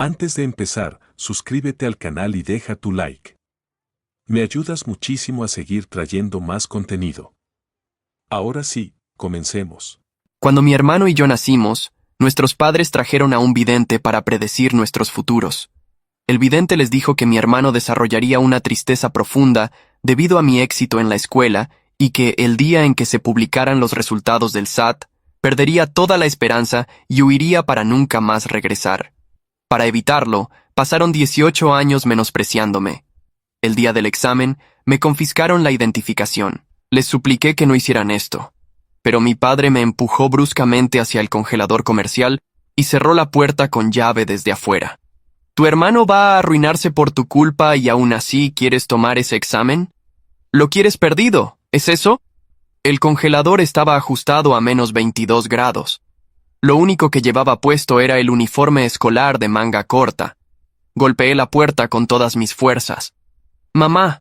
Antes de empezar, suscríbete al canal y deja tu like. Me ayudas muchísimo a seguir trayendo más contenido. Ahora sí, comencemos. Cuando mi hermano y yo nacimos, nuestros padres trajeron a un vidente para predecir nuestros futuros. El vidente les dijo que mi hermano desarrollaría una tristeza profunda debido a mi éxito en la escuela y que el día en que se publicaran los resultados del SAT, perdería toda la esperanza y huiría para nunca más regresar. Para evitarlo, pasaron 18 años menospreciándome. El día del examen, me confiscaron la identificación. Les supliqué que no hicieran esto. Pero mi padre me empujó bruscamente hacia el congelador comercial y cerró la puerta con llave desde afuera. ¿Tu hermano va a arruinarse por tu culpa y aún así quieres tomar ese examen? ¿Lo quieres perdido? ¿Es eso? El congelador estaba ajustado a menos 22 grados. Lo único que llevaba puesto era el uniforme escolar de manga corta. Golpeé la puerta con todas mis fuerzas. «Mamá,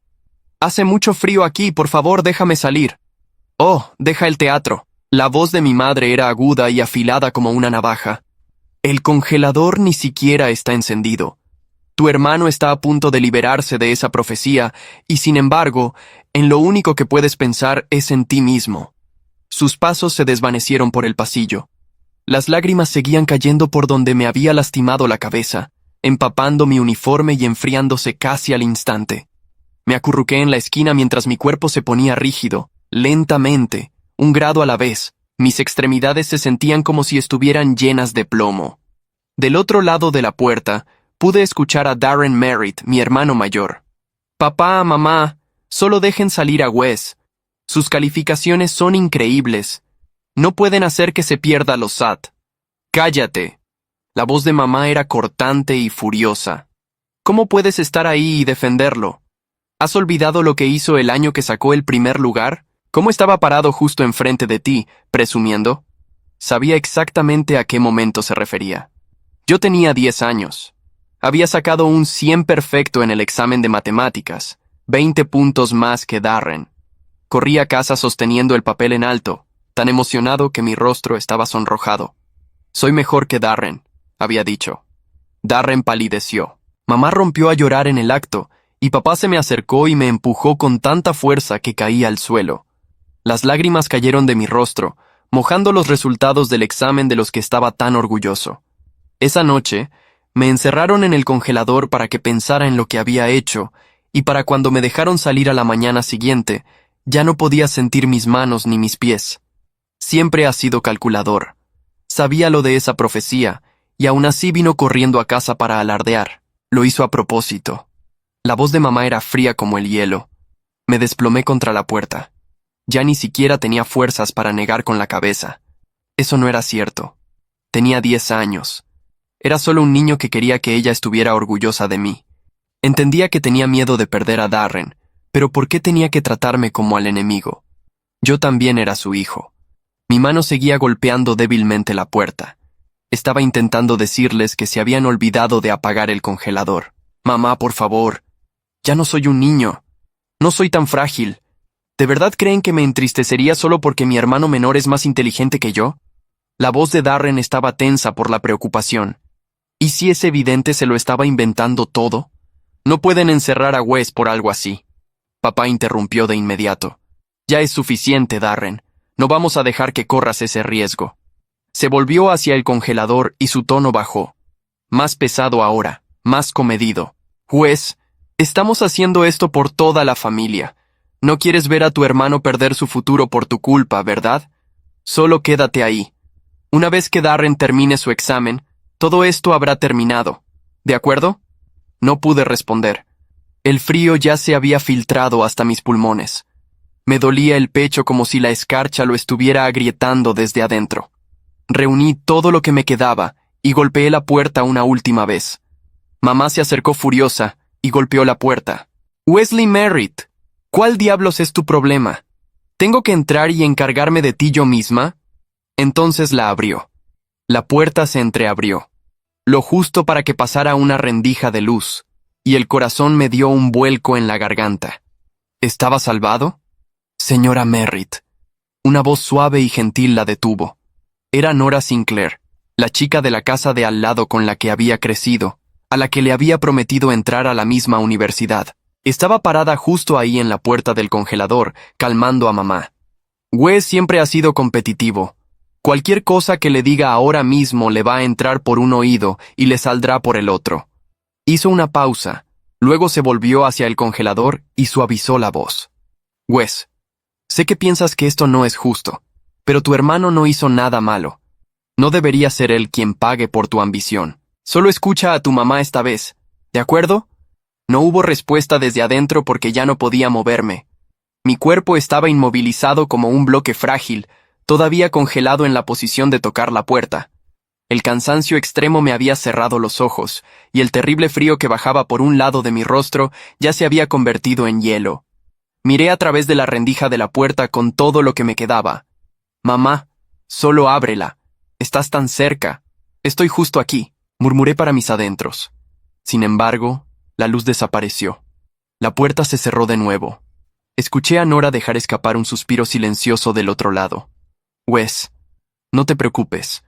hace mucho frío aquí, por favor déjame salir». «Oh, deja el teatro». La voz de mi madre era aguda y afilada como una navaja. «El congelador ni siquiera está encendido. Tu hermano está a punto de liberarse de esa profecía y, sin embargo, en lo único que puedes pensar es en ti mismo». Sus pasos se desvanecieron por el pasillo. Las lágrimas seguían cayendo por donde me había lastimado la cabeza, empapando mi uniforme y enfriándose casi al instante. Me acurruqué en la esquina mientras mi cuerpo se ponía rígido, lentamente, 1 grado a la vez. Mis extremidades se sentían como si estuvieran llenas de plomo. Del otro lado de la puerta, pude escuchar a Darren Merritt, mi hermano mayor. «Papá, mamá, solo dejen salir a Wes. Sus calificaciones son increíbles. No pueden hacer que se pierda los SAT». «Cállate». La voz de mamá era cortante y furiosa. «¿Cómo puedes estar ahí y defenderlo? ¿Has olvidado lo que hizo el año que sacó el primer lugar? ¿Cómo estaba parado justo enfrente de ti, presumiendo?» Sabía exactamente a qué momento se refería. Yo tenía 10 años. Había sacado un 100 perfecto en el examen de matemáticas, 20 puntos más que Darren. Corrí a casa sosteniendo el papel en alto, tan emocionado que mi rostro estaba sonrojado. «Soy mejor que Darren», había dicho. Darren palideció. Mamá rompió a llorar en el acto, y papá se me acercó y me empujó con tanta fuerza que caí al suelo. Las lágrimas cayeron de mi rostro, mojando los resultados del examen de los que estaba tan orgulloso. Esa noche, me encerraron en el congelador para que pensara en lo que había hecho, y para cuando me dejaron salir a la mañana siguiente, ya no podía sentir mis manos ni mis pies. Siempre ha sido calculador. Sabía lo de esa profecía, y aún así vino corriendo a casa para alardear. Lo hizo a propósito. La voz de mamá era fría como el hielo. Me desplomé contra la puerta. Ya ni siquiera tenía fuerzas para negar con la cabeza. Eso no era cierto. Tenía 10 años. Era solo un niño que quería que ella estuviera orgullosa de mí. Entendía que tenía miedo de perder a Darren, pero ¿por qué tenía que tratarme como al enemigo? Yo también era su hijo. Mi mano seguía golpeando débilmente la puerta. Estaba intentando decirles que se habían olvidado de apagar el congelador. «Mamá, por favor. Ya no soy un niño. No soy tan frágil. ¿De verdad creen que me entristecería solo porque mi hermano menor es más inteligente que yo?» La voz de Darren estaba tensa por la preocupación. ¿Y si ese vidente se lo estaba inventando todo? No pueden encerrar a Wes por algo así. Papá interrumpió de inmediato. «Ya es suficiente, Darren. No vamos a dejar que corras ese riesgo». Se volvió hacia el congelador y su tono bajó. Más pesado ahora, más comedido. «Wes, estamos haciendo esto por toda la familia. No quieres ver a tu hermano perder su futuro por tu culpa, ¿verdad? Solo quédate ahí. Una vez que Darren termine su examen, todo esto habrá terminado. ¿De acuerdo?» No pude responder. El frío ya se había filtrado hasta mis pulmones. Me dolía el pecho como si la escarcha lo estuviera agrietando desde adentro. Reuní todo lo que me quedaba y golpeé la puerta una última vez. Mamá se acercó furiosa y golpeó la puerta. «Wesley Merritt, ¿cuál diablos es tu problema? ¿Tengo que entrar y encargarme de ti yo misma?» Entonces la abrió. La puerta se entreabrió, lo justo para que pasara una rendija de luz, y el corazón me dio un vuelco en la garganta. ¿Estaba salvado? «Señora Merritt». Una voz suave y gentil la detuvo. Era Nora Sinclair, la chica de la casa de al lado con la que había crecido, a la que le había prometido entrar a la misma universidad. Estaba parada justo ahí en la puerta del congelador, calmando a mamá. Wes siempre ha sido competitivo. Cualquier cosa que le diga ahora mismo le va a entrar por un oído y le saldrá por el otro. Hizo una pausa, luego se volvió hacia el congelador y suavizó la voz. Wes, sé que piensas que esto no es justo, pero tu hermano no hizo nada malo. No debería ser él quien pague por tu ambición. Solo escucha a tu mamá esta vez, ¿de acuerdo? No hubo respuesta desde adentro porque ya no podía moverme. Mi cuerpo estaba inmovilizado como un bloque frágil, todavía congelado en la posición de tocar la puerta. El cansancio extremo me había cerrado los ojos, y el terrible frío que bajaba por un lado de mi rostro ya se había convertido en hielo. Miré a través de la rendija de la puerta con todo lo que me quedaba. Mamá, solo ábrela. Estás tan cerca. Estoy justo aquí, murmuré para mis adentros. Sin embargo, la luz desapareció. La puerta se cerró de nuevo. Escuché a Nora dejar escapar un suspiro silencioso del otro lado. Wes, no te preocupes.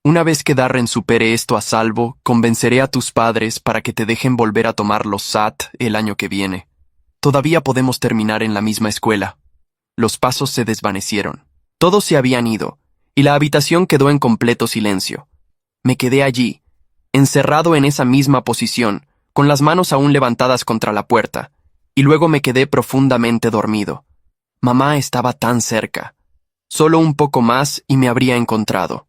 Una vez que Darren supere esto a salvo, convenceré a tus padres para que te dejen volver a tomar los SAT el año que viene. Todavía podemos terminar en la misma escuela. Los pasos se desvanecieron. Todos se habían ido, y la habitación quedó en completo silencio. Me quedé allí, encerrado en esa misma posición, con las manos aún levantadas contra la puerta, y luego me quedé profundamente dormido. Mamá estaba tan cerca. Solo un poco más y me habría encontrado.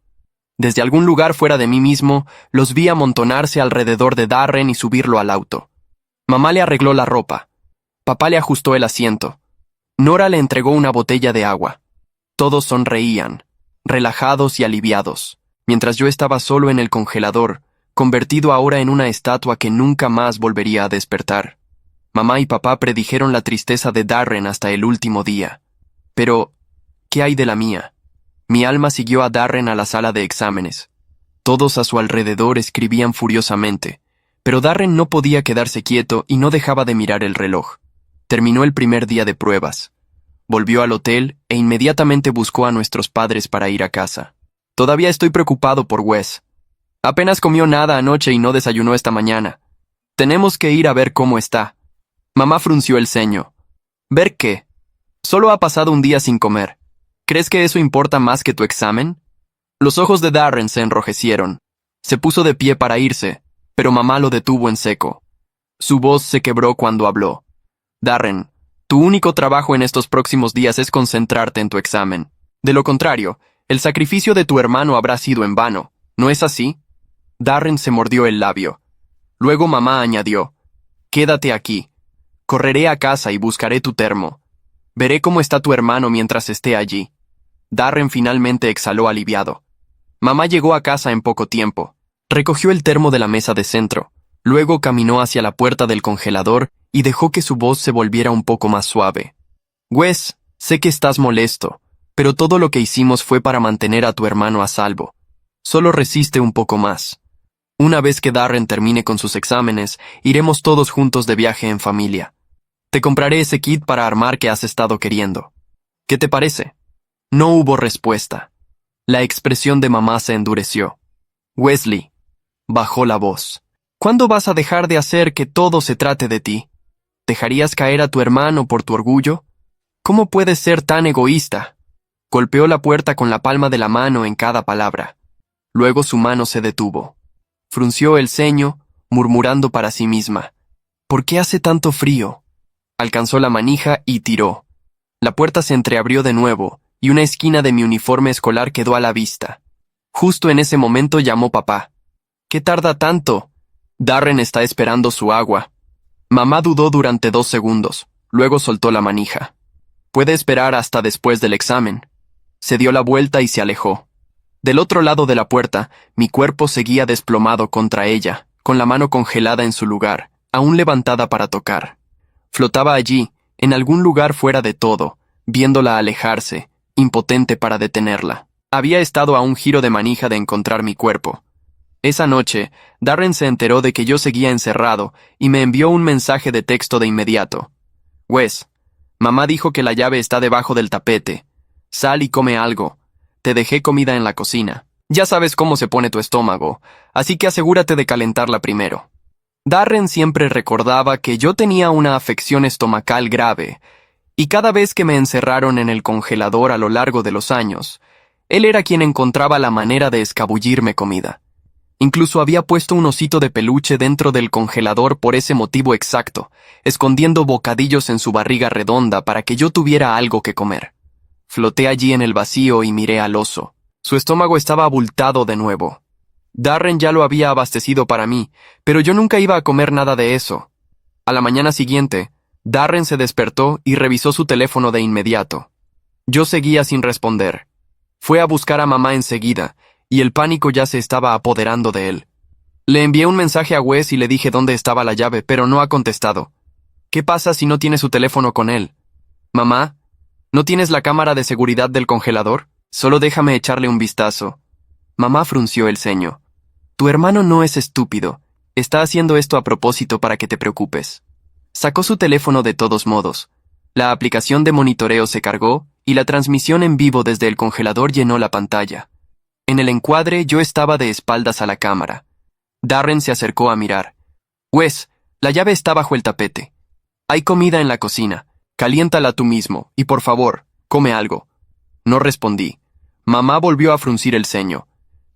Desde algún lugar fuera de mí mismo, los vi amontonarse alrededor de Darren y subirlo al auto. Mamá le arregló la ropa. Papá le ajustó el asiento. Nora le entregó una botella de agua. Todos sonreían, relajados y aliviados, mientras yo estaba solo en el congelador, convertido ahora en una estatua que nunca más volvería a despertar. Mamá y papá predijeron la tristeza de Darren hasta el último día. Pero, ¿qué hay de la mía? Mi alma siguió a Darren a la sala de exámenes. Todos a su alrededor escribían furiosamente, pero Darren no podía quedarse quieto y no dejaba de mirar el reloj. Terminó el primer día de pruebas. Volvió al hotel e inmediatamente buscó a nuestros padres para ir a casa. Todavía estoy preocupado por Wes. Apenas comió nada anoche y no desayunó esta mañana. Tenemos que ir a ver cómo está. Mamá frunció el ceño. ¿Ver qué? Solo ha pasado un día sin comer. ¿Crees que eso importa más que tu examen? Los ojos de Darren se enrojecieron. Se puso de pie para irse, pero mamá lo detuvo en seco. Su voz se quebró cuando habló. Darren, tu único trabajo en estos próximos días es concentrarte en tu examen. De lo contrario, el sacrificio de tu hermano habrá sido en vano, ¿no es así? Darren se mordió el labio. Luego mamá añadió, quédate aquí. Correré a casa y buscaré tu termo. Veré cómo está tu hermano mientras esté allí. Darren finalmente exhaló aliviado. Mamá llegó a casa en poco tiempo. Recogió el termo de la mesa de centro. Luego caminó hacia la puerta del congelador y dejó que su voz se volviera un poco más suave. Wes, sé que estás molesto, pero todo lo que hicimos fue para mantener a tu hermano a salvo. Solo resiste un poco más. Una vez que Darren termine con sus exámenes, iremos todos juntos de viaje en familia. Te compraré ese kit para armar que has estado queriendo. ¿Qué te parece? No hubo respuesta. La expresión de mamá se endureció. Wesley, bajó la voz. ¿Cuándo vas a dejar de hacer que todo se trate de ti? ¿Dejarías caer a tu hermano por tu orgullo? ¿Cómo puedes ser tan egoísta? Golpeó la puerta con la palma de la mano en cada palabra. Luego su mano se detuvo. Frunció el ceño, murmurando para sí misma. ¿Por qué hace tanto frío? Alcanzó la manija y tiró. La puerta se entreabrió de nuevo, y una esquina de mi uniforme escolar quedó a la vista. Justo en ese momento llamó papá. ¿Qué tarda tanto? Darren está esperando su agua. Mamá dudó durante 2 segundos, luego soltó la manija. Puede esperar hasta después del examen. Se dio la vuelta y se alejó. Del otro lado de la puerta, mi cuerpo seguía desplomado contra ella, con la mano congelada en su lugar, aún levantada para tocar. Flotaba allí, en algún lugar fuera de todo, viéndola alejarse, impotente para detenerla. Había estado a un giro de manija de encontrar mi cuerpo. Esa noche, Darren se enteró de que yo seguía encerrado y me envió un mensaje de texto de inmediato. Wes, mamá dijo que la llave está debajo del tapete. Sal y come algo. Te dejé comida en la cocina. Ya sabes cómo se pone tu estómago, así que asegúrate de calentarla primero. Darren siempre recordaba que yo tenía una afección estomacal grave, y cada vez que me encerraron en el congelador a lo largo de los años, él era quien encontraba la manera de escabullirme comida. Incluso había puesto un osito de peluche dentro del congelador por ese motivo exacto, escondiendo bocadillos en su barriga redonda para que yo tuviera algo que comer. Floté allí en el vacío y miré al oso. Su estómago estaba abultado de nuevo. Darren ya lo había abastecido para mí, pero yo nunca iba a comer nada de eso. A la mañana siguiente, Darren se despertó y revisó su teléfono de inmediato. Yo seguía sin responder. Fue a buscar a mamá enseguida, y el pánico ya se estaba apoderando de él. Le envié un mensaje a Wes y le dije dónde estaba la llave, pero no ha contestado. ¿Qué pasa si no tiene su teléfono con él? Mamá, ¿no tienes la cámara de seguridad del congelador? Solo déjame echarle un vistazo. Mamá frunció el ceño. Tu hermano no es estúpido. Está haciendo esto a propósito para que te preocupes. Sacó su teléfono de todos modos. La aplicación de monitoreo se cargó y la transmisión en vivo desde el congelador llenó la pantalla. En el encuadre yo estaba de espaldas a la cámara. Darren se acercó a mirar. Wes, la llave está bajo el tapete. Hay comida en la cocina. Caliéntala tú mismo y por favor, come algo. No respondí. Mamá volvió a fruncir el ceño.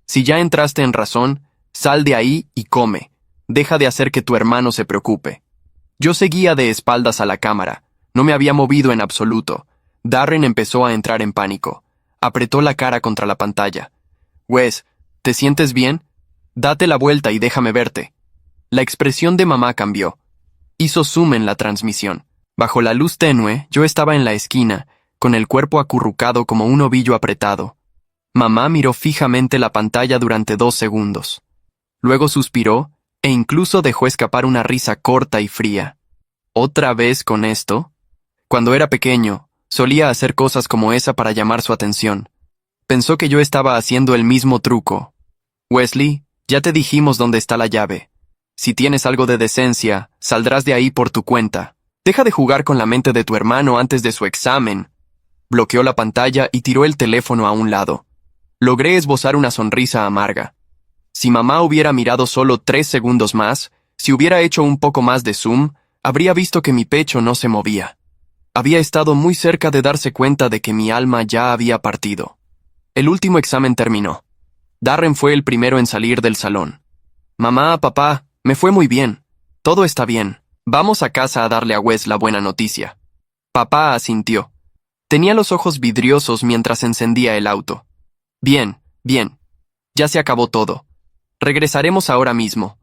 Si ya entraste en razón, sal de ahí y come. Deja de hacer que tu hermano se preocupe. Yo seguía de espaldas a la cámara. No me había movido en absoluto. Darren empezó a entrar en pánico. Apretó la cara contra la pantalla. Wes, ¿te sientes bien? Date la vuelta y déjame verte. La expresión de mamá cambió. Hizo zoom en la transmisión. Bajo la luz tenue, yo estaba en la esquina, con el cuerpo acurrucado como un ovillo apretado. Mamá miró fijamente la pantalla durante 2 segundos. Luego suspiró, e incluso dejó escapar una risa corta y fría. ¿Otra vez con esto? Cuando era pequeño, solía hacer cosas como esa para llamar su atención. Pensó que yo estaba haciendo el mismo truco. Wesley, ya te dijimos dónde está la llave. Si tienes algo de decencia, saldrás de ahí por tu cuenta. Deja de jugar con la mente de tu hermano antes de su examen. Bloqueó la pantalla y tiró el teléfono a un lado. Logré esbozar una sonrisa amarga. Si mamá hubiera mirado solo 3 segundos más, si hubiera hecho un poco más de zoom, habría visto que mi pecho no se movía. Había estado muy cerca de darse cuenta de que mi alma ya había partido. El último examen terminó. Darren fue el primero en salir del salón. Mamá, papá, me fue muy bien. Todo está bien. Vamos a casa a darle a Wes la buena noticia. Papá asintió. Tenía los ojos vidriosos mientras encendía el auto. Bien, bien. Ya se acabó todo. Regresaremos ahora mismo.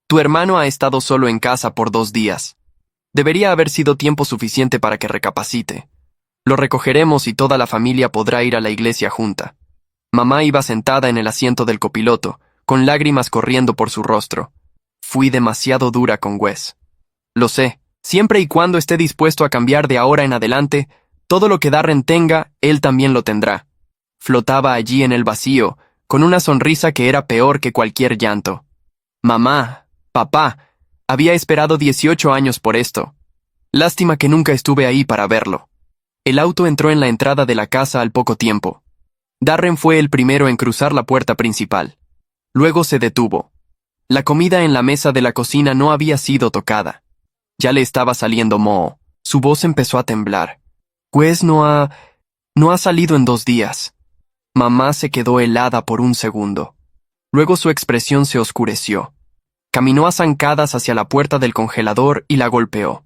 Tu hermano ha estado solo en casa por 2 días. Debería haber sido tiempo suficiente para que recapacite. Lo recogeremos y toda la familia podrá ir a la iglesia junta. Mamá iba sentada en el asiento del copiloto, con lágrimas corriendo por su rostro. Fui demasiado dura con Wes. Lo sé, siempre y cuando esté dispuesto a cambiar de ahora en adelante, todo lo que Darren tenga, él también lo tendrá. Flotaba allí en el vacío, con una sonrisa que era peor que cualquier llanto. Mamá, papá, había esperado 18 años por esto. Lástima que nunca estuve ahí para verlo. El auto entró en la entrada de la casa al poco tiempo. Darren fue el primero en cruzar la puerta principal. Luego se detuvo. La comida en la mesa de la cocina no había sido tocada. Ya le estaba saliendo moho. Su voz empezó a temblar. Wes no ha salido en 2 días. Mamá se quedó helada por un segundo. Luego su expresión se oscureció. Caminó a zancadas hacia la puerta del congelador y la golpeó.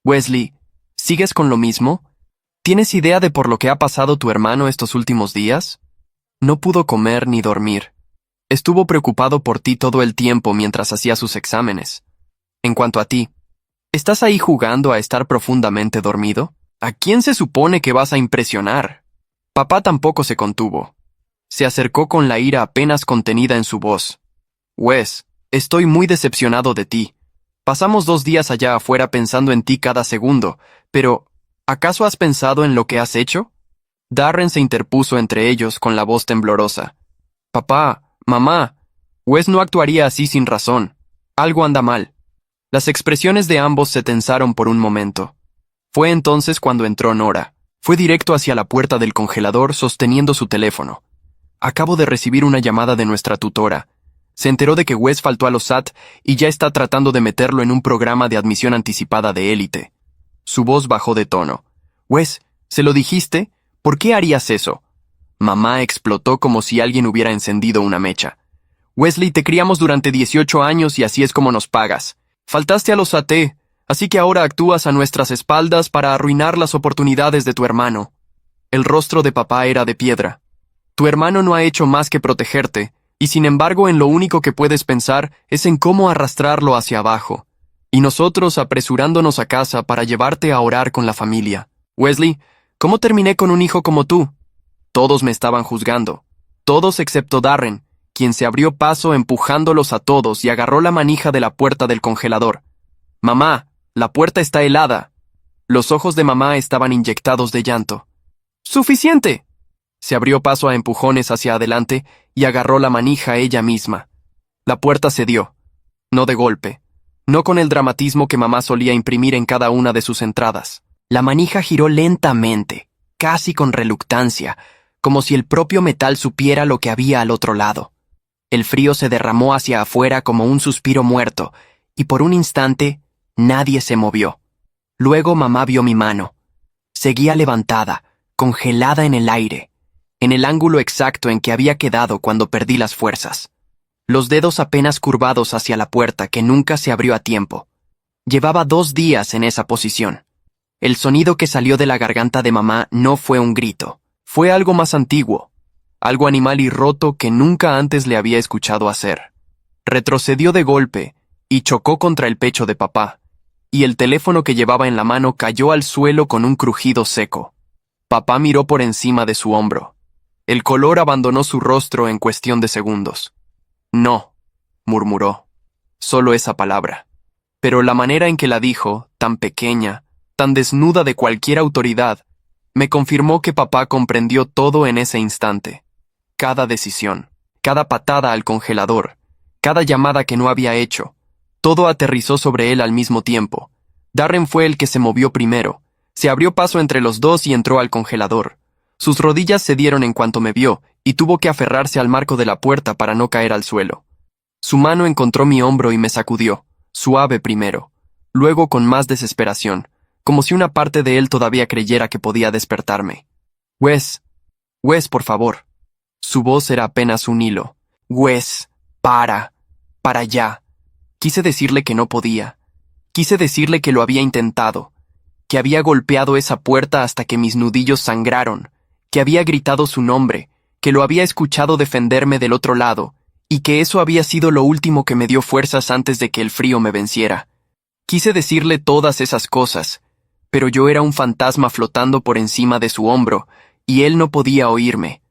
Wesley, ¿sigues con lo mismo? ¿Tienes idea de por lo que ha pasado tu hermano estos últimos días? No pudo comer ni dormir. Estuvo preocupado por ti todo el tiempo mientras hacía sus exámenes. En cuanto a ti, ¿estás ahí jugando a estar profundamente dormido? ¿A quién se supone que vas a impresionar? Papá tampoco se contuvo. Se acercó con la ira apenas contenida en su voz. Wes, estoy muy decepcionado de ti. Pasamos 2 días allá afuera pensando en ti cada segundo, pero ¿acaso has pensado en lo que has hecho? Darren se interpuso entre ellos con la voz temblorosa. Papá, mamá, Wes no actuaría así sin razón. Algo anda mal. Las expresiones de ambos se tensaron por un momento. Fue entonces cuando entró Nora. Fue directo hacia la puerta del congelador sosteniendo su teléfono. Acabo de recibir una llamada de nuestra tutora. Se enteró de que Wes faltó a los SAT y ya está tratando de meterlo en un programa de admisión anticipada de élite. Su voz bajó de tono. Wes, ¿se lo dijiste? ¿Por qué harías eso? Mamá explotó como si alguien hubiera encendido una mecha. Wesley, te criamos durante 18 años y así es como nos pagas. Faltaste a los AT, así que ahora actúas a nuestras espaldas para arruinar las oportunidades de tu hermano. El rostro de papá era de piedra. Tu hermano no ha hecho más que protegerte, y sin embargo en lo único que puedes pensar es en cómo arrastrarlo hacia abajo. Y nosotros apresurándonos a casa para llevarte a orar con la familia. Wesley, ¿cómo terminé con un hijo como tú? Todos me estaban juzgando. Todos excepto Darren, quien se abrió paso empujándolos a todos y agarró la manija de la puerta del congelador. Mamá, la puerta está helada. Los ojos de mamá estaban inyectados de llanto. ¡Suficiente! Se abrió paso a empujones hacia adelante y agarró la manija ella misma. La puerta cedió. No de golpe. No con el dramatismo que mamá solía imprimir en cada una de sus entradas. La manija giró lentamente, casi con reluctancia, como si el propio metal supiera lo que había al otro lado. El frío se derramó hacia afuera como un suspiro muerto, y por un instante nadie se movió. Luego mamá vio mi mano. Seguía levantada, congelada en el aire, en el ángulo exacto en que había quedado cuando perdí las fuerzas. Los dedos apenas curvados hacia la puerta que nunca se abrió a tiempo. Llevaba 2 días en esa posición. El sonido que salió de la garganta de mamá no fue un grito, fue algo más antiguo, algo animal y roto que nunca antes le había escuchado hacer. Retrocedió de golpe y chocó contra el pecho de papá, y el teléfono que llevaba en la mano cayó al suelo con un crujido seco. Papá miró por encima de su hombro. El color abandonó su rostro en cuestión de segundos. No, murmuró. Solo esa palabra. Pero la manera en que la dijo, tan pequeña, tan desnuda de cualquier autoridad, me confirmó que papá comprendió todo en ese instante. Cada decisión, cada patada al congelador, cada llamada que no había hecho, todo aterrizó sobre él al mismo tiempo. Darren fue el que se movió primero, se abrió paso entre los dos y entró al congelador. Sus rodillas cedieron en cuanto me vio, y tuvo que aferrarse al marco de la puerta para no caer al suelo. Su mano encontró mi hombro y me sacudió, suave primero, luego con más desesperación, como si una parte de él todavía creyera que podía despertarme. Wes, por favor. Su voz era apenas un hilo. Wes, para ya. Quise decirle que no podía. Quise decirle que lo había intentado, que había golpeado esa puerta hasta que mis nudillos sangraron, que había gritado su nombre, que lo había escuchado defenderme del otro lado, y que eso había sido lo último que me dio fuerzas antes de que el frío me venciera. Quise decirle todas esas cosas, pero yo era un fantasma flotando por encima de su hombro, y él no podía oírme.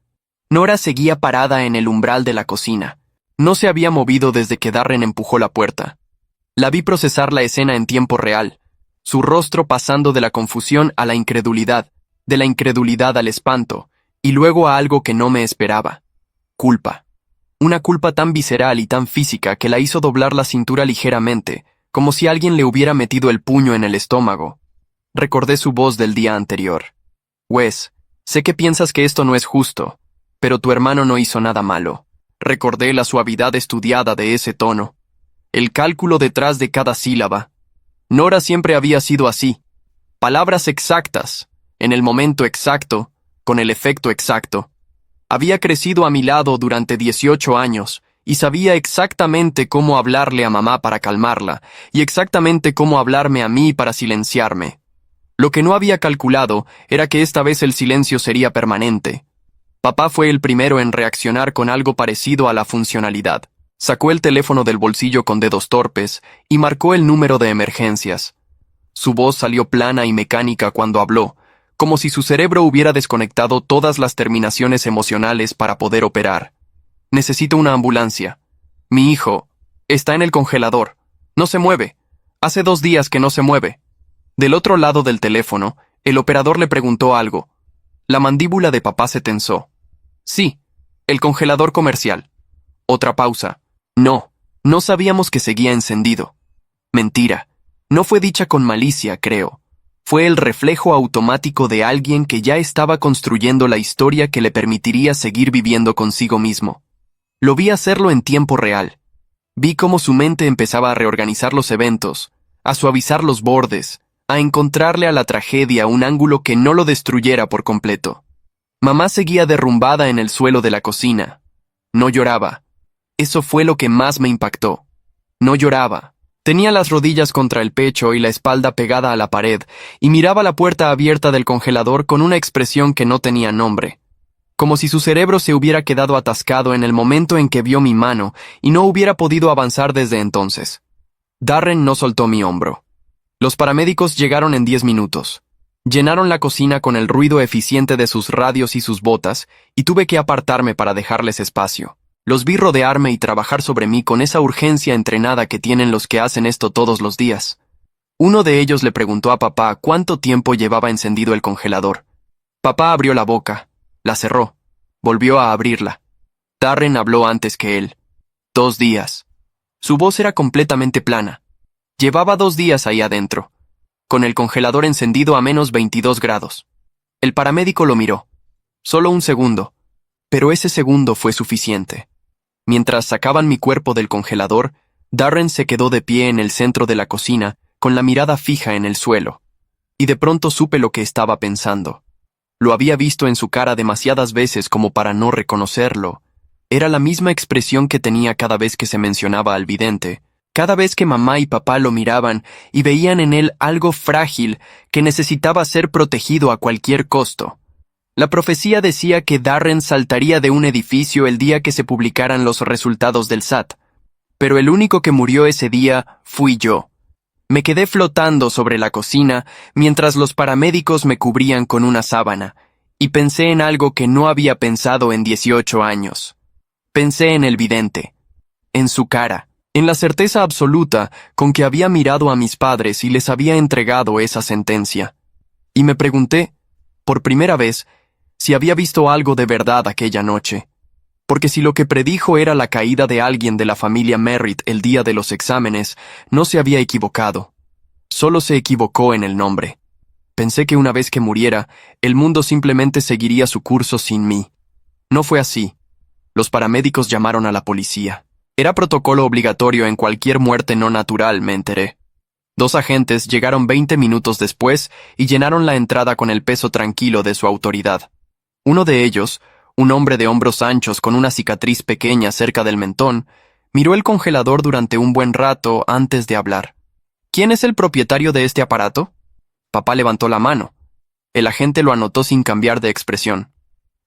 Nora seguía parada en el umbral de la cocina. No se había movido desde que Darren empujó la puerta. La vi procesar la escena en tiempo real, su rostro pasando de la confusión a la incredulidad, de la incredulidad al espanto, y luego a algo que no me esperaba. Culpa. Una culpa tan visceral y tan física que la hizo doblar la cintura ligeramente, como si alguien le hubiera metido el puño en el estómago. Recordé su voz del día anterior. Wes, sé que piensas que esto no es justo, pero tu hermano no hizo nada malo. Recordé la suavidad estudiada de ese tono, el cálculo detrás de cada sílaba. Nora siempre había sido así. Palabras exactas, en el momento exacto, con el efecto exacto. Había crecido a mi lado durante 18 años y sabía exactamente cómo hablarle a mamá para calmarla y exactamente cómo hablarme a mí para silenciarme. Lo que no había calculado era que esta vez el silencio sería permanente. Papá fue el primero en reaccionar con algo parecido a la funcionalidad. Sacó el teléfono del bolsillo con dedos torpes y marcó el número de emergencias. Su voz salió plana y mecánica cuando habló, como si su cerebro hubiera desconectado todas las terminaciones emocionales para poder operar. Necesito una ambulancia. Mi hijo está en el congelador. No se mueve. Hace 2 días que no se mueve. Del otro lado del teléfono, el operador le preguntó algo. La mandíbula de papá se tensó. Sí, el congelador comercial. Otra pausa. No sabíamos que seguía encendido. Mentira. No fue dicha con malicia, creo. Fue el reflejo automático de alguien que ya estaba construyendo la historia que le permitiría seguir viviendo consigo mismo. Lo vi hacerlo en tiempo real. Vi cómo su mente empezaba a reorganizar los eventos, a suavizar los bordes, a encontrarle a la tragedia un ángulo que no lo destruyera por completo. Mamá seguía derrumbada en el suelo de la cocina. No lloraba. Eso fue lo que más me impactó. No lloraba. Tenía las rodillas contra el pecho y la espalda pegada a la pared, y miraba la puerta abierta del congelador con una expresión que no tenía nombre. Como si su cerebro se hubiera quedado atascado en el momento en que vio mi mano y no hubiera podido avanzar desde entonces. Darren no soltó mi hombro. Los paramédicos llegaron en 10 minutos. Llenaron la cocina con el ruido eficiente de sus radios y sus botas, y tuve que apartarme para dejarles espacio. Los vi rodearme y trabajar sobre mí con esa urgencia entrenada que tienen los que hacen esto todos los días. Uno de ellos le preguntó a papá cuánto tiempo llevaba encendido el congelador. Papá abrió la boca, la cerró, volvió a abrirla. Darren habló antes que él. 2 días. Su voz era completamente plana. Llevaba 2 días ahí adentro, con el congelador encendido a menos 22 grados. El paramédico lo miró. Solo un segundo, pero ese segundo fue suficiente. Mientras sacaban mi cuerpo del congelador, Darren se quedó de pie en el centro de la cocina, con la mirada fija en el suelo. Y de pronto supe lo que estaba pensando. Lo había visto en su cara demasiadas veces como para no reconocerlo. Era la misma expresión que tenía cada vez que se mencionaba al vidente, cada vez que mamá y papá lo miraban y veían en él algo frágil que necesitaba ser protegido a cualquier costo. La profecía decía que Darren saltaría de un edificio el día que se publicaran los resultados del SAT. Pero el único que murió ese día fui yo. Me quedé flotando sobre la cocina mientras los paramédicos me cubrían con una sábana, y pensé en algo que no había pensado en 18 años. Pensé en el vidente, en su cara, en la certeza absoluta con que había mirado a mis padres y les había entregado esa sentencia. Y me pregunté, por primera vez, si había visto algo de verdad aquella noche. Porque si lo que predijo era la caída de alguien de la familia Merritt el día de los exámenes, no se había equivocado. Solo se equivocó en el nombre. Pensé que una vez que muriera, el mundo simplemente seguiría su curso sin mí. No fue así. Los paramédicos llamaron a la policía. Era protocolo obligatorio en cualquier muerte no natural, me enteré. 2 agentes llegaron 20 minutos después y llenaron la entrada con el peso tranquilo de su autoridad. Uno de ellos, un hombre de hombros anchos con una cicatriz pequeña cerca del mentón, miró el congelador durante un buen rato antes de hablar. ¿Quién es el propietario de este aparato? Papá levantó la mano. El agente lo anotó sin cambiar de expresión.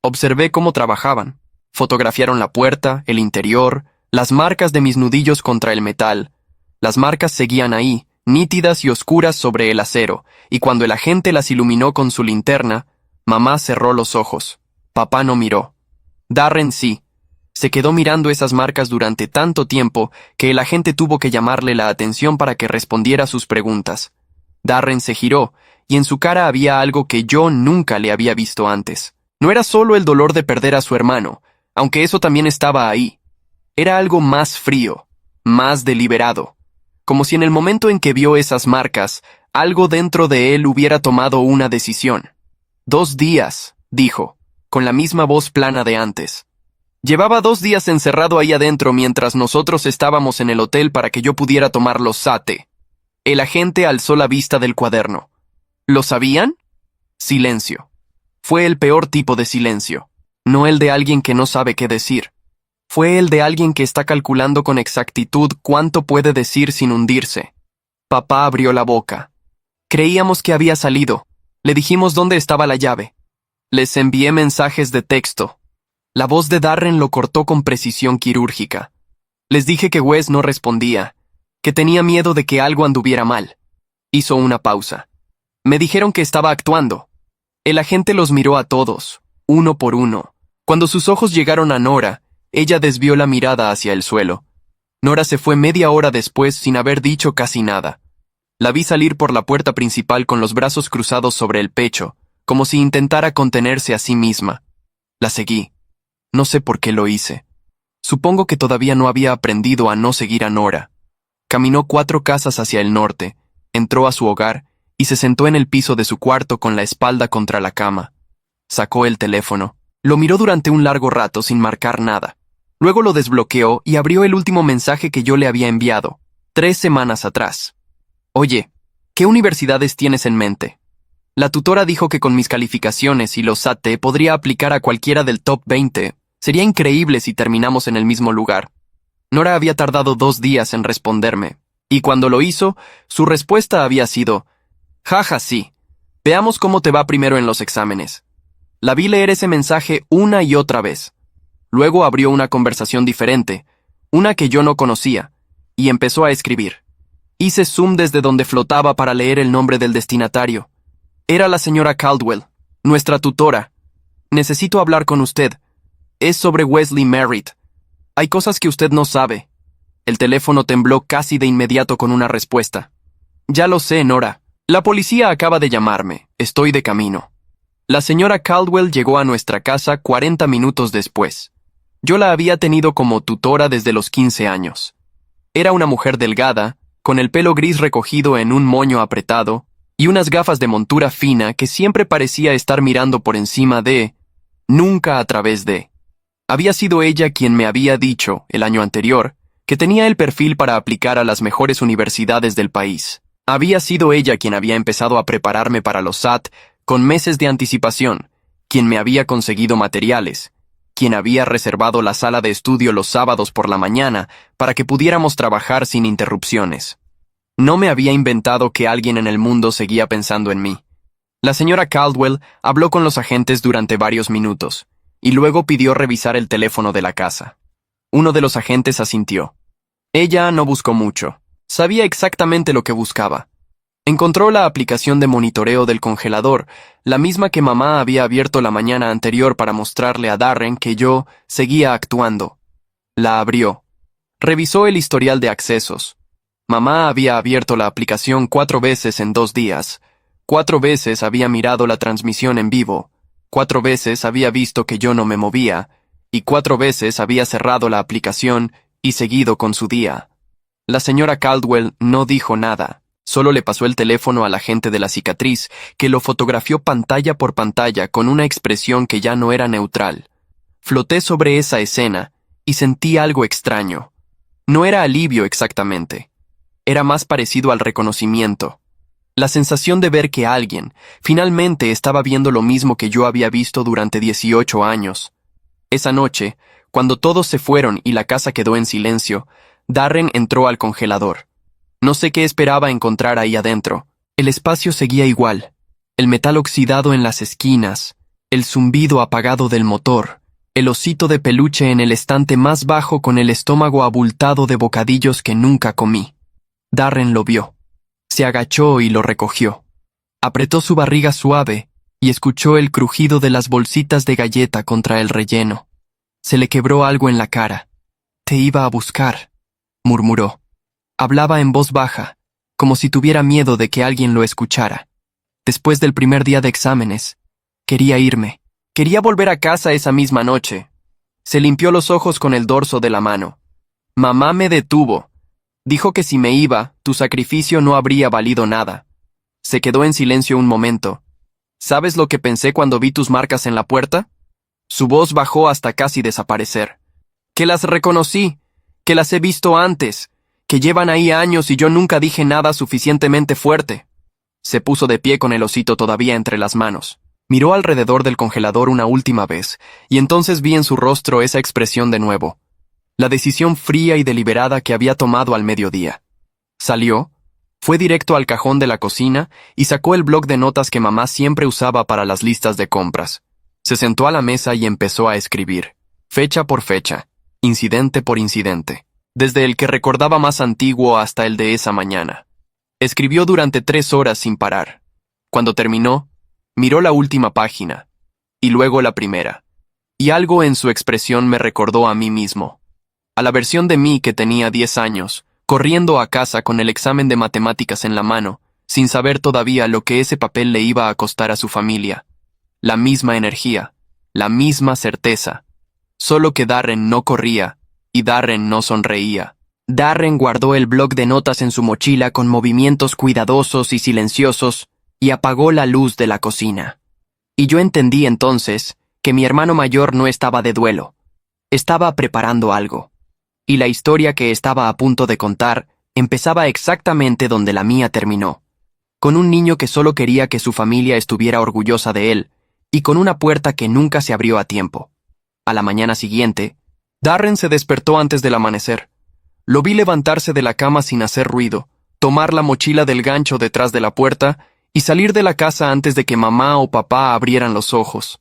Observé cómo trabajaban. Fotografiaron la puerta, el interior, las marcas de mis nudillos contra el metal. Las marcas seguían ahí, nítidas y oscuras sobre el acero, y cuando el agente las iluminó con su linterna, mamá cerró los ojos. Papá no miró. Darren sí. Se quedó mirando esas marcas durante tanto tiempo que el agente tuvo que llamarle la atención para que respondiera a sus preguntas. Darren se giró, y en su cara había algo que yo nunca le había visto antes. No era solo el dolor de perder a su hermano, aunque eso también estaba ahí. Era algo más frío, más deliberado. Como si en el momento en que vio esas marcas, algo dentro de él hubiera tomado una decisión. 2 días, dijo, con la misma voz plana de antes. Llevaba 2 días encerrado ahí adentro mientras nosotros estábamos en el hotel para que yo pudiera tomar los SATE. El agente alzó la vista del cuaderno. ¿Lo sabían? Silencio. Fue el peor tipo de silencio. No el de alguien que no sabe qué decir. Fue el de alguien que está calculando con exactitud cuánto puede decir sin hundirse. Papá abrió la boca. Creíamos que había salido. Le dijimos dónde estaba la llave. Les envié mensajes de texto. La voz de Darren lo cortó con precisión quirúrgica. Les dije que Wes no respondía, que tenía miedo de que algo anduviera mal. Hizo una pausa. Me dijeron que estaba actuando. El agente los miró a todos, uno por uno. Cuando sus ojos llegaron a Nora, ella desvió la mirada hacia el suelo. Nora se fue media hora después sin haber dicho casi nada. La vi salir por la puerta principal con los brazos cruzados sobre el pecho, como si intentara contenerse a sí misma. La seguí. No sé por qué lo hice. Supongo que todavía no había aprendido a no seguir a Nora. Caminó 4 casas hacia el norte, entró a su hogar y se sentó en el piso de su cuarto con la espalda contra la cama. Sacó el teléfono. Lo miró durante un largo rato sin marcar nada. Luego lo desbloqueó y abrió el último mensaje que yo le había enviado, 3 semanas atrás. Oye, ¿qué universidades tienes en mente? La tutora dijo que con mis calificaciones y los SAT podría aplicar a cualquiera del top 20. Sería increíble si terminamos en el mismo lugar. Nora había tardado 2 días en responderme, y cuando lo hizo, su respuesta había sido, jaja, sí. Veamos cómo te va primero en los exámenes. La vi leer ese mensaje una y otra vez. Luego abrió una conversación diferente, una que yo no conocía, y empezó a escribir. Hice zoom desde donde flotaba para leer el nombre del destinatario. Era la señora Caldwell, nuestra tutora. Necesito hablar con usted. Es sobre Wesley Merritt. Hay cosas que usted no sabe. El teléfono tembló casi de inmediato con una respuesta. Ya lo sé, Nora. La policía acaba de llamarme. Estoy de camino. La señora Caldwell llegó a nuestra casa 40 minutos después. Yo la había tenido como tutora desde los 15 años. Era una mujer delgada, con el pelo gris recogido en un moño apretado, y unas gafas de montura fina que siempre parecía estar mirando por encima de, nunca a través de. Había sido ella quien me había dicho, el año anterior, que tenía el perfil para aplicar a las mejores universidades del país. Había sido ella quien había empezado a prepararme para los SAT con meses de anticipación, quien me había conseguido materiales, quien había reservado la sala de estudio los sábados por la mañana para que pudiéramos trabajar sin interrupciones. No me había inventado que alguien en el mundo seguía pensando en mí. La señora Caldwell habló con los agentes durante varios minutos, y luego pidió revisar el teléfono de la casa. Uno de los agentes asintió. Ella no buscó mucho. Sabía exactamente lo que buscaba. Encontró la aplicación de monitoreo del congelador, la misma que mamá había abierto la mañana anterior para mostrarle a Darren que yo seguía actuando. La abrió. Revisó el historial de accesos. Mamá había abierto la aplicación 4 veces en 2 días. 4 veces había mirado la transmisión en vivo. 4 veces había visto que yo no me movía. Y 4 veces había cerrado la aplicación y seguido con su día. La señora Caldwell no dijo nada. Solo le pasó el teléfono al agente de la cicatriz, que lo fotografió pantalla por pantalla con una expresión que ya no era neutral. Floté sobre esa escena y sentí algo extraño. No era alivio exactamente. Era más parecido al reconocimiento. La sensación de ver que alguien finalmente estaba viendo lo mismo que yo había visto durante 18 años. Esa noche, cuando todos se fueron y la casa quedó en silencio, Darren entró al congelador. No sé qué esperaba encontrar ahí adentro. El espacio seguía igual. El metal oxidado en las esquinas, el zumbido apagado del motor, el osito de peluche en el estante más bajo con el estómago abultado de bocadillos que nunca comí. Darren lo vio. Se agachó y lo recogió. Apretó su barriga suave y escuchó el crujido de las bolsitas de galleta contra el relleno. Se le quebró algo en la cara. Te iba a buscar, murmuró. Hablaba en voz baja, como si tuviera miedo de que alguien lo escuchara. Después del primer día de exámenes, quería irme. Quería volver a casa esa misma noche. Se limpió los ojos con el dorso de la mano. Mamá me detuvo. Dijo que si me iba, tu sacrificio no habría valido nada. Se quedó en silencio un momento. ¿Sabes lo que pensé cuando vi tus marcas en la puerta? Su voz bajó hasta casi desaparecer. Que las reconocí, que las he visto antes, que llevan ahí años y yo nunca dije nada suficientemente fuerte. Se puso de pie con el osito todavía entre las manos. Miró alrededor del congelador una última vez, y entonces vi en su rostro esa expresión de nuevo. La decisión fría y deliberada que había tomado al mediodía. Salió, fue directo al cajón de la cocina y sacó el bloc de notas que mamá siempre usaba para las listas de compras. Se sentó a la mesa y empezó a escribir, fecha por fecha, incidente por incidente, desde el que recordaba más antiguo hasta el de esa mañana. Escribió durante 3 horas sin parar. Cuando terminó, miró la última página, y luego la primera, y algo en su expresión me recordó a mí mismo, a la versión de mí que tenía 10 años, corriendo a casa con el examen de matemáticas en la mano, sin saber todavía lo que ese papel le iba a costar a su familia. La misma energía, la misma certeza, solo que Darren no corría y Darren no sonreía. Darren guardó el bloc de notas en su mochila con movimientos cuidadosos y silenciosos y apagó la luz de la cocina. Y yo entendí entonces que mi hermano mayor no estaba de duelo. Estaba preparando algo, y la historia que estaba a punto de contar empezaba exactamente donde la mía terminó, con un niño que solo quería que su familia estuviera orgullosa de él, y con una puerta que nunca se abrió a tiempo. A la mañana siguiente, Darren se despertó antes del amanecer. Lo vi levantarse de la cama sin hacer ruido, tomar la mochila del gancho detrás de la puerta y salir de la casa antes de que mamá o papá abrieran los ojos.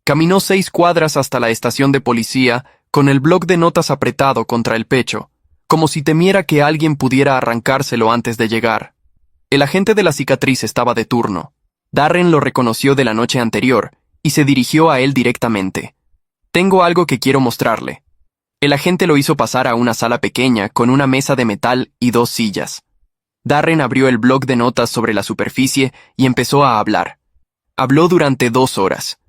Caminó 6 cuadras hasta la estación de policía con el bloc de notas apretado contra el pecho, como si temiera que alguien pudiera arrancárselo antes de llegar. El agente de la cicatriz estaba de turno. Darren lo reconoció de la noche anterior y se dirigió a él directamente. «Tengo algo que quiero mostrarle». El agente lo hizo pasar a una sala pequeña con una mesa de metal y 2 sillas. Darren abrió el bloc de notas sobre la superficie y empezó a hablar. Habló durante 2 horas.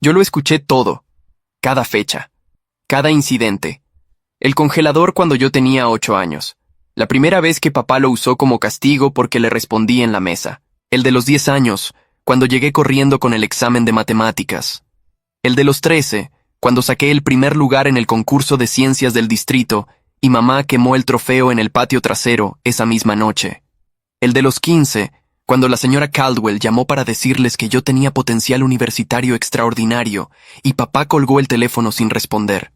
Yo lo escuché todo, cada fecha, cada incidente. El congelador cuando yo tenía 8 años. La primera vez que papá lo usó como castigo porque le respondí en la mesa. El de los 10 años, cuando llegué corriendo con el examen de matemáticas. El de los 13, cuando saqué el primer lugar en el concurso de ciencias del distrito y mamá quemó el trofeo en el patio trasero esa misma noche. El de los 15, cuando la señora Caldwell llamó para decirles que yo tenía potencial universitario extraordinario y papá colgó el teléfono sin responder.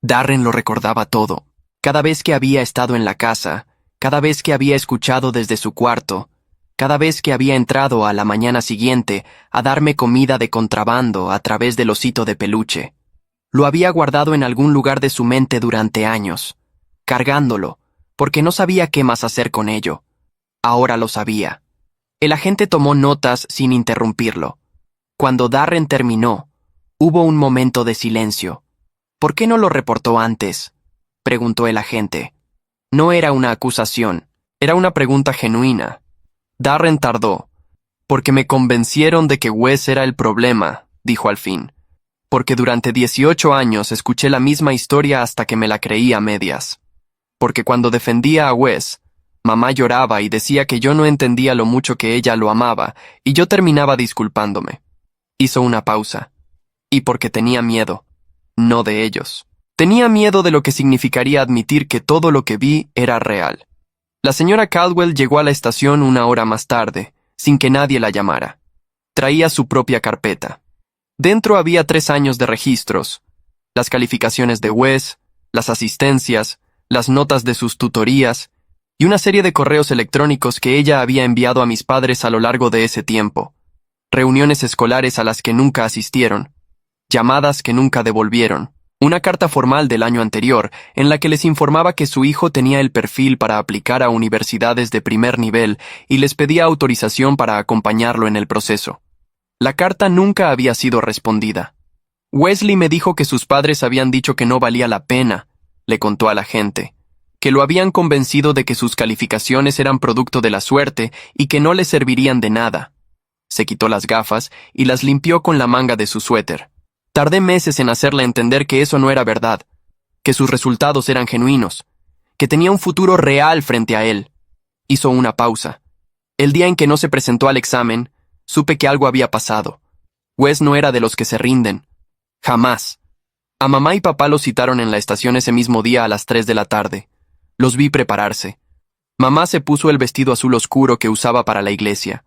Darren lo recordaba todo. Cada vez que había estado en la casa, cada vez que había escuchado desde su cuarto, cada vez que había entrado a la mañana siguiente a darme comida de contrabando a través del osito de peluche. Lo había guardado en algún lugar de su mente durante años, cargándolo, porque no sabía qué más hacer con ello. Ahora lo sabía. El agente tomó notas sin interrumpirlo. Cuando Darren terminó, hubo un momento de silencio. «¿Por qué no lo reportó antes?», preguntó el agente. No era una acusación, era una pregunta genuina. Darren tardó. «Porque me convencieron de que Wes era el problema», dijo al fin. «Porque durante 18 años escuché la misma historia hasta que me la creí a medias. Porque cuando defendía a Wes, mamá lloraba y decía que yo no entendía lo mucho que ella lo amaba, y yo terminaba disculpándome». Hizo una pausa. «Y porque tenía miedo, no de ellos. Tenía miedo de lo que significaría admitir que todo lo que vi era real». La señora Caldwell llegó a la estación 1 hora más tarde, sin que nadie la llamara. Traía su propia carpeta. Dentro había 3 años de registros, las calificaciones de Wes, las asistencias, las notas de sus tutorías y una serie de correos electrónicos que ella había enviado a mis padres a lo largo de ese tiempo, reuniones escolares a las que nunca asistieron, llamadas que nunca devolvieron, una carta formal del año anterior en la que les informaba que su hijo tenía el perfil para aplicar a universidades de primer nivel y les pedía autorización para acompañarlo en el proceso. La carta nunca había sido respondida. «Wesley me dijo que sus padres habían dicho que no valía la pena», le contó a la gente, «que lo habían convencido de que sus calificaciones eran producto de la suerte y que no le servirían de nada». Se quitó las gafas y las limpió con la manga de su suéter. Tardé meses en hacerle entender que eso no era verdad, que sus resultados eran genuinos, que tenía un futuro real frente a él. Hizo una pausa. El día en que no se presentó al examen, supe que algo había pasado. Wes no era de los que se rinden. Jamás. A mamá y papá los citaron en la estación ese mismo día a las 3 de la tarde. Los vi prepararse. Mamá se puso el vestido azul oscuro que usaba para la iglesia.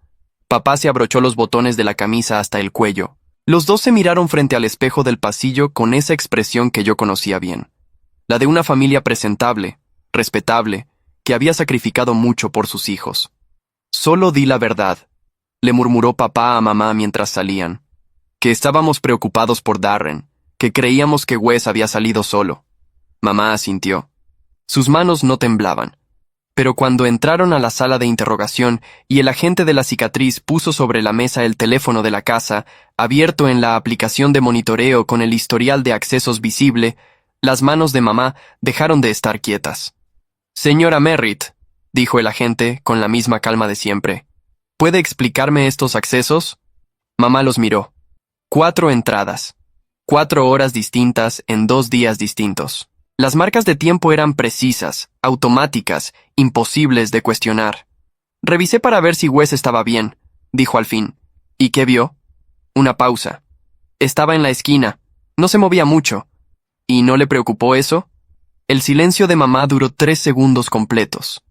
Papá se abrochó los botones de la camisa hasta el cuello. Los dos se miraron frente al espejo del pasillo con esa expresión que yo conocía bien. La de una familia presentable, respetable, que había sacrificado mucho por sus hijos. «Solo di la verdad», le murmuró papá a mamá mientras salían. «Que estábamos preocupados por Darren, que creíamos que Wes había salido solo». Mamá asintió. Sus manos no temblaban. Pero cuando entraron a la sala de interrogación y el agente de la cicatriz puso sobre la mesa el teléfono de la casa, abierto en la aplicación de monitoreo con el historial de accesos visible, las manos de mamá dejaron de estar quietas. «Señora Merritt», dijo el agente con la misma calma de siempre, «¿puede explicarme estos accesos?» Mamá los miró. 4 entradas. 4 horas distintas en 2 días distintos. Las marcas de tiempo eran precisas, automáticas, imposibles de cuestionar. «Revisé para ver si Wes estaba bien», dijo al fin. «¿Y qué vio?» Una pausa. «Estaba en la esquina. No se movía mucho. ¿Y no le preocupó eso? El silencio de mamá duró 3 segundos completos.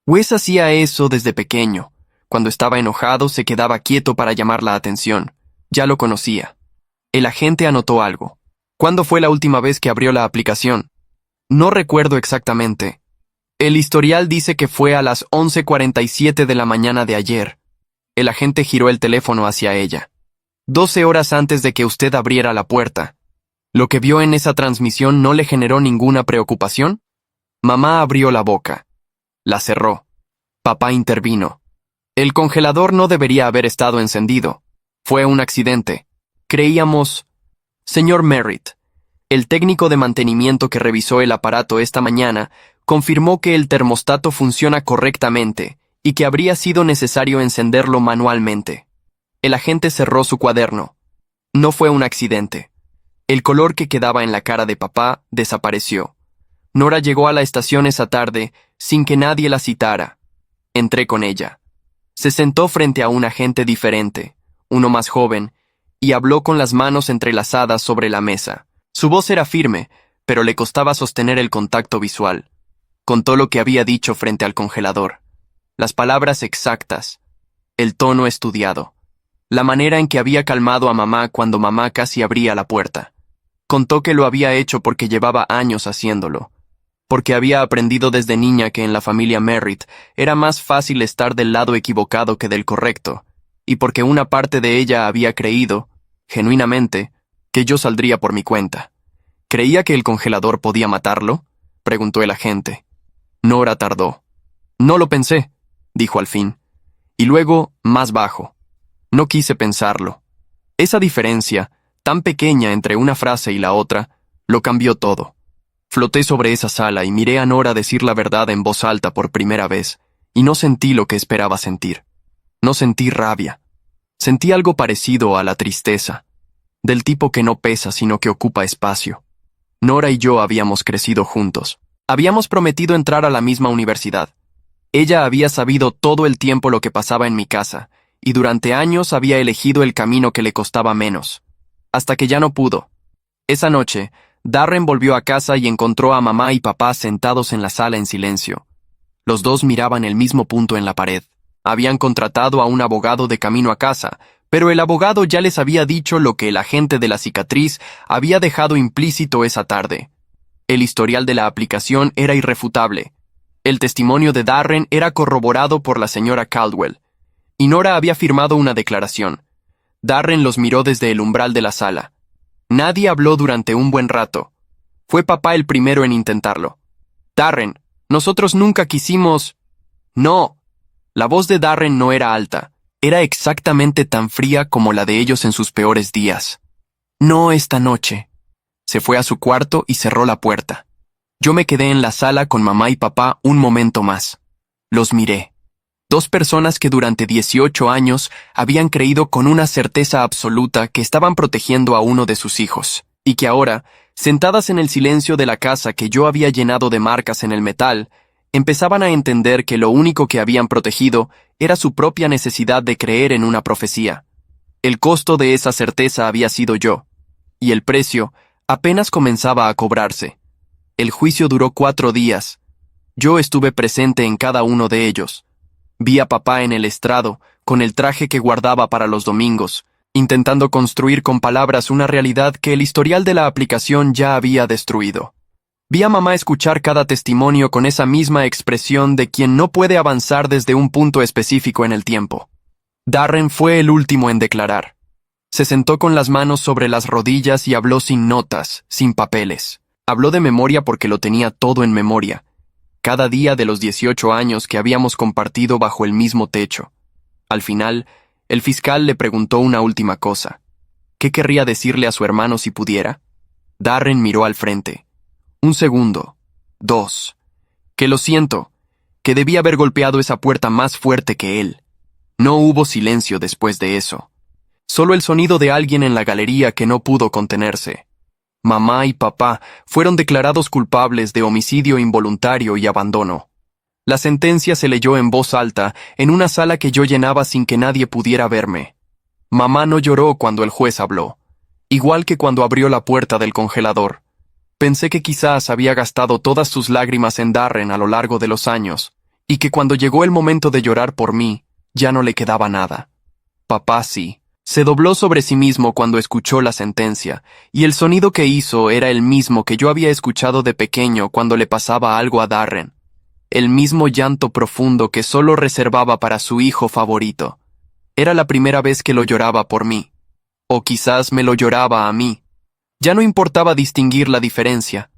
Wes hacía eso desde pequeño. Cuando estaba enojado se quedaba quieto para llamar la atención. Ya lo conocía. El agente anotó algo. ¿Cuándo fue la última vez que abrió la aplicación? No recuerdo exactamente. El historial dice que fue a las 11:47 de la mañana de ayer. El agente giró el teléfono hacia ella. 12 horas antes de que usted abriera la puerta. ¿Lo que vio en esa transmisión no le generó ninguna preocupación? Mamá abrió la boca. La cerró. Papá intervino. El congelador no debería haber estado encendido. Fue un accidente. Creíamos... Señor Merritt, el técnico de mantenimiento que revisó el aparato esta mañana confirmó que el termostato funciona correctamente y que habría sido necesario encenderlo manualmente. El agente cerró su cuaderno. No fue un accidente. El color que quedaba en la cara de papá desapareció. Nora llegó a la estación esa tarde sin que nadie la citara. Entré con ella. Se sentó frente a un agente diferente, uno más joven, y habló con las manos entrelazadas sobre la mesa. Su voz era firme, pero le costaba sostener el contacto visual. Contó lo que había dicho frente al congelador. Las palabras exactas. El tono estudiado. La manera en que había calmado a mamá cuando mamá casi abría la puerta. Contó que lo había hecho porque llevaba años haciéndolo. Porque había aprendido desde niña que en la familia Merritt era más fácil estar del lado equivocado que del correcto, y porque una parte de ella había creído, genuinamente, que yo saldría por mi cuenta. ¿Creía que el congelador podía matarlo?, preguntó el agente. Nora tardó. No lo pensé, dijo al fin. Y luego, más bajo. No quise pensarlo. Esa diferencia, tan pequeña entre una frase y la otra, lo cambió todo. Floté sobre esa sala y miré a Nora decir la verdad en voz alta por primera vez, y no sentí lo que esperaba sentir. No sentí rabia. Sentí algo parecido a la tristeza, del tipo que no pesa sino que ocupa espacio. Nora y yo habíamos crecido juntos. Habíamos prometido entrar a la misma universidad. Ella había sabido todo el tiempo lo que pasaba en mi casa, y durante años había elegido el camino que le costaba menos. Hasta que ya no pudo. Esa noche, Darren volvió a casa y encontró a mamá y papá sentados en la sala en silencio. Los dos miraban el mismo punto en la pared. Habían contratado a un abogado de camino a casa, pero el abogado ya les había dicho lo que el agente de la cicatriz había dejado implícito esa tarde. El historial de la aplicación era irrefutable. El testimonio de Darren era corroborado por la señora Caldwell, y Nora había firmado una declaración. Darren los miró desde el umbral de la sala. Nadie habló durante un buen rato. Fue papá el primero en intentarlo. Darren, nosotros nunca quisimos... No. La voz de Darren no era alta. Era exactamente tan fría como la de ellos en sus peores días. No esta noche. Se fue a su cuarto y cerró la puerta. Yo me quedé en la sala con mamá y papá un momento más. Los miré. Dos personas que durante 18 años habían creído con una certeza absoluta que estaban protegiendo a uno de sus hijos, y que ahora, sentadas en el silencio de la casa que yo había llenado de marcas en el metal, empezaban a entender que lo único que habían protegido era su propia necesidad de creer en una profecía. El costo de esa certeza había sido yo, y el precio apenas comenzaba a cobrarse. El juicio duró 4 días. Yo estuve presente en cada uno de ellos. Vi a papá en el estrado, con el traje que guardaba para los domingos, intentando construir con palabras una realidad que el historial de la aplicación ya había destruido. Vi a mamá escuchar cada testimonio con esa misma expresión de quien no puede avanzar desde un punto específico en el tiempo. Darren fue el último en declarar. Se sentó con las manos sobre las rodillas y habló sin notas, sin papeles. Habló de memoria porque lo tenía todo en memoria. Cada día de los 18 años que habíamos compartido bajo el mismo techo. Al final, el fiscal le preguntó una última cosa. ¿Qué querría decirle a su hermano si pudiera? Darren miró al frente. 1 segundo. 2. Que lo siento. Que debía haber golpeado esa puerta más fuerte que él. No hubo silencio después de eso. Solo el sonido de alguien en la galería que no pudo contenerse. Mamá y papá fueron declarados culpables de homicidio involuntario y abandono. La sentencia se leyó en voz alta en una sala que yo llenaba sin que nadie pudiera verme. Mamá no lloró cuando el juez habló, igual que cuando abrió la puerta del congelador. Pensé que quizás había gastado todas sus lágrimas en Darren a lo largo de los años, y que cuando llegó el momento de llorar por mí, ya no le quedaba nada. Papá sí. Se dobló sobre sí mismo cuando escuchó la sentencia, y el sonido que hizo era el mismo que yo había escuchado de pequeño cuando le pasaba algo a Darren. El mismo llanto profundo que solo reservaba para su hijo favorito. Era la primera vez que lo lloraba por mí. O quizás me lo lloraba a mí. Ya no importaba distinguir la diferencia.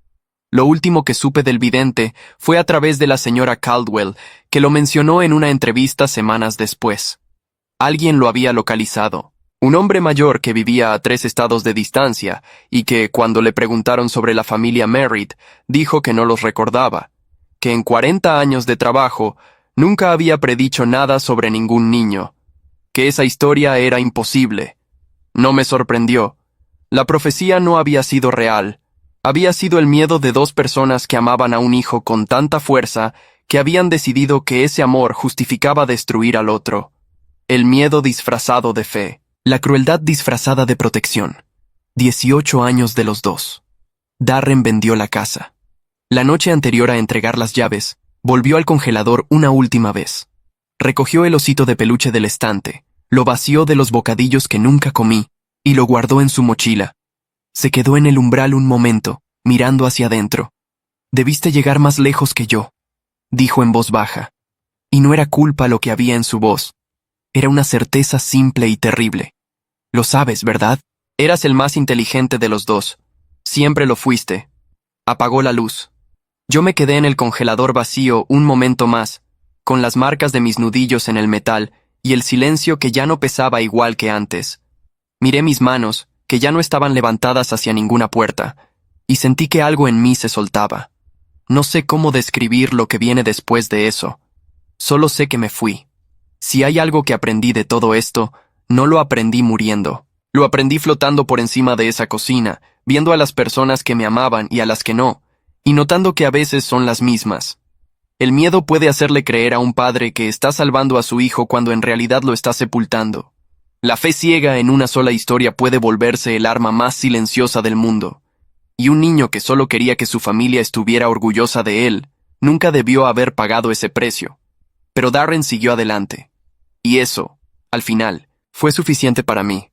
Lo último que supe del vidente fue a través de la señora Caldwell, que lo mencionó en una entrevista semanas después. Alguien lo había localizado. Un hombre mayor que vivía a 3 estados de distancia y que, cuando le preguntaron sobre la familia Merritt, dijo que no los recordaba, que en 40 años de trabajo nunca había predicho nada sobre ningún niño, que esa historia era imposible. No me sorprendió. La profecía no había sido real. Había sido el miedo de 2 personas que amaban a un hijo con tanta fuerza que habían decidido que ese amor justificaba destruir al otro. El miedo disfrazado de fe. La crueldad disfrazada de protección. 18 años de los 2. Darren vendió la casa. La noche anterior a entregar las llaves, volvió al congelador una última vez. Recogió el osito de peluche del estante, lo vació de los bocadillos que nunca comí, y lo guardó en su mochila. Se quedó en el umbral un momento, mirando hacia adentro. Debiste llegar más lejos que yo, dijo en voz baja. Y no era culpa lo que había en su voz. Era una certeza simple y terrible. Lo sabes, ¿verdad? Eras el más inteligente de los 2. Siempre lo fuiste. Apagó la luz. Yo me quedé en el congelador vacío un momento más, con las marcas de mis nudillos en el metal y el silencio que ya no pesaba igual que antes. Miré mis manos, que ya no estaban levantadas hacia ninguna puerta, y sentí que algo en mí se soltaba. No sé cómo describir lo que viene después de eso. Solo sé que me fui. Si hay algo que aprendí de todo esto, no lo aprendí muriendo. Lo aprendí flotando por encima de esa cocina, viendo a las personas que me amaban y a las que no, y notando que a veces son las mismas. El miedo puede hacerle creer a un padre que está salvando a su hijo cuando en realidad lo está sepultando. La fe ciega en una sola historia puede volverse el arma más silenciosa del mundo. Y un niño que solo quería que su familia estuviera orgullosa de él, nunca debió haber pagado ese precio. Pero Darren siguió adelante. Y eso, al final, fue suficiente para mí.